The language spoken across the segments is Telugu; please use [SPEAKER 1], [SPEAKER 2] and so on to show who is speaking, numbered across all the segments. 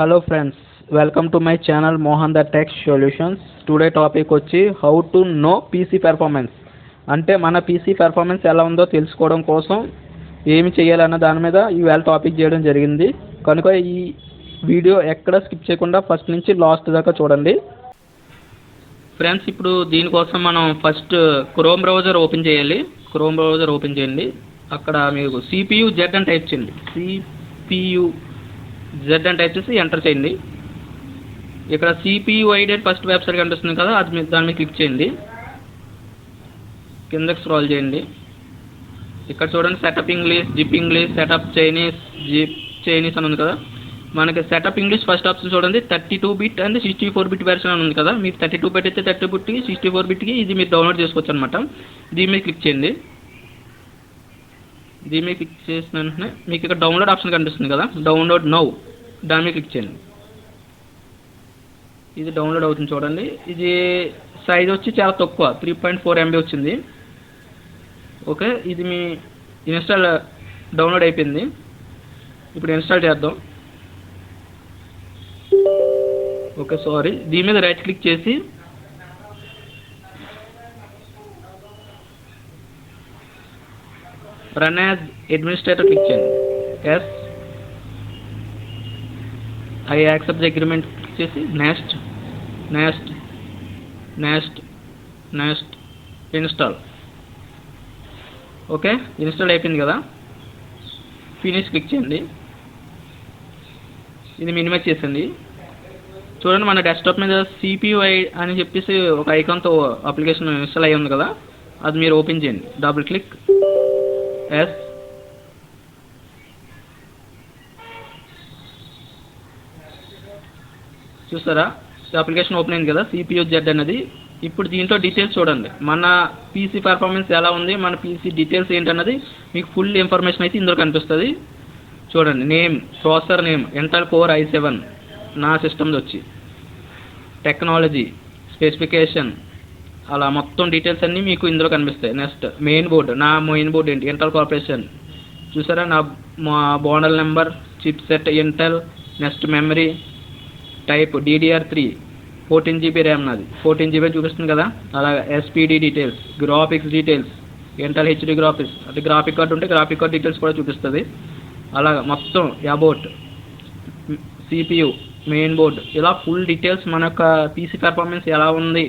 [SPEAKER 1] Hello friends, welcome to my channel Mohan the Tech Solutions. Today topic వచ్చి how to know PC performance. అంటే మన PC performance ఎలా ఉందో తెలుసుకోవడం కోసం ఏమి చేయాలన్న దాని మీద ఇవాళ టాపిక్ చేయడం జరిగింది. కనుక ఈ వీడియో ఎక్కడ స్కిప్ చేయకుండా ఫస్ట్ నుంచి లాస్ట్ దాకా చూడండి. ఫ్రెండ్స్, ఇప్పుడు దీనికోసం మనం ఫస్ట్ క్రోమ్ బ్రౌజర్ ఓపెన్ చేయాలి. క్రోమ్ బ్రౌజర్ ఓపెన్ చేయండి. అక్కడ మీకు CPU Z అని టైప్ చేయండి. CPU Z అని టైప్ చేసి ఎంటర్ చేయండి. ఇక్కడ CPU ఐడెడ్ ఫస్ట్ వెబ్సైట్ కనిపిస్తుంది కదా, అది దాని మీద క్లిక్ చేయండి. కిందకి స్క్రోల్ చేయండి. ఇక్కడ చూడండి, setup English, zip English, setup Chinese, zip Chinese అని ఉంది కదా. మనకి సెటప్ ఇంగ్లీష్ ఫస్ట్ ఆప్షన్ చూడండి, 32 బిట్ అండ్ 64 బిట్ వెర్షన్ అని ఉంది కదా. మీకు 32 బిట్ అయితే 32 బిట్కి, 64 బిట్కి ఇది మీరు డౌన్లోడ్ చేసుకోవచ్చు అనమాట. దీని మీద క్లిక్ చేయండి. దీని మీద క్లిక్ చేసిన వెంటనే మీకు ఇక్కడ డౌన్లోడ్ ఆప్షన్ కనిపిస్తుంది కదా, డౌన్లోడ్ నౌ, దాని మీద క్లిక్ చేయండి. ఇది డౌన్లోడ్ అవుతుంది చూడండి. ఇది సైజ్ వచ్చి చాలా తక్కువ, 3.4 MB వచ్చింది. ఓకే, ఇది మీ ఇన్స్టాల్ డౌన్లోడ్ అయిపోయింది. ఇప్పుడు ఇన్స్టాల్ చేద్దాం. ఓకే, సారీ, దీని మీద రైట్ క్లిక్ చేసి రన్ యాజ్ అడ్మినిస్ట్రేటర్ క్లిక్ చేయండి. Yes, I accept the agreement click చేసి next next next next install. Okay, install అయిపోయింది కదా. ఫినిష్ క్లిక్ చేయండి. ఇది మినిమైజ్ చేసింది. చూడండి, మన డెస్క్టాప్ మీద CPU అని చెప్పేసి ఒక ఐకాన్తో అప్లికేషన్ ఇన్స్టాల్ అయ్యి ఉంది కదా, అది మీరు ఓపెన్ చేయండి. Double click. ఎస్, చూసారా, అప్లికేషన్ ఓపెన్ అయింది కదా, CPU Z అనేది. ఇప్పుడు దీంట్లో డీటెయిల్స్ చూడండి, మన PC పర్ఫార్మెన్స్ ఎలా ఉంది, మన PC డీటెయిల్స్ ఏంటన్నది మీకు ఫుల్ ఇన్ఫర్మేషన్ అయితే ఇందులో కనిపిస్తుంది. చూడండి, name, processor name Intel core i7 నా సిస్టమ్ది వచ్చి, టెక్నాలజీ, స్పెసిఫికేషన్, అలా మొత్తం డీటెయిల్స్ అన్నీ మీకు ఇందులో కనిపిస్తాయి. నెక్స్ట్ మెయిన్ బోర్డ్, నా మెయిన్ బోర్డ్ ఏంటి, ఇంటెల్ కార్పొరేషన్. చూసారా, మా model number, chip set Intel. Next memory type DDR3, 14 GB RAM నాది, 14 GB చూపిస్తుంది కదా. అలాగే SPD details, graphics details, Intel HD graphics, అది గ్రాఫిక్ కార్డ్ ఉంటే గ్రాఫిక్ కార్డ్ డీటెయిల్స్ కూడా చూపిస్తుంది. అలాగ మొత్తం అబౌట్ CPU, మెయిన్ బోర్డ్, ఇలా ఫుల్ డీటెయిల్స్ మన యొక్క PC పెర్ఫార్మెన్స్ ఎలా ఉంది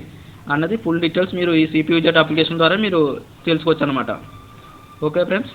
[SPEAKER 1] అన్నది ఫుల్ డీటెయిల్స్ మీరు ఈ CPU Z అప్లికేషన్ ద్వారా మీరు తెలుసుకోవచ్చు అనమాట. Okay friends.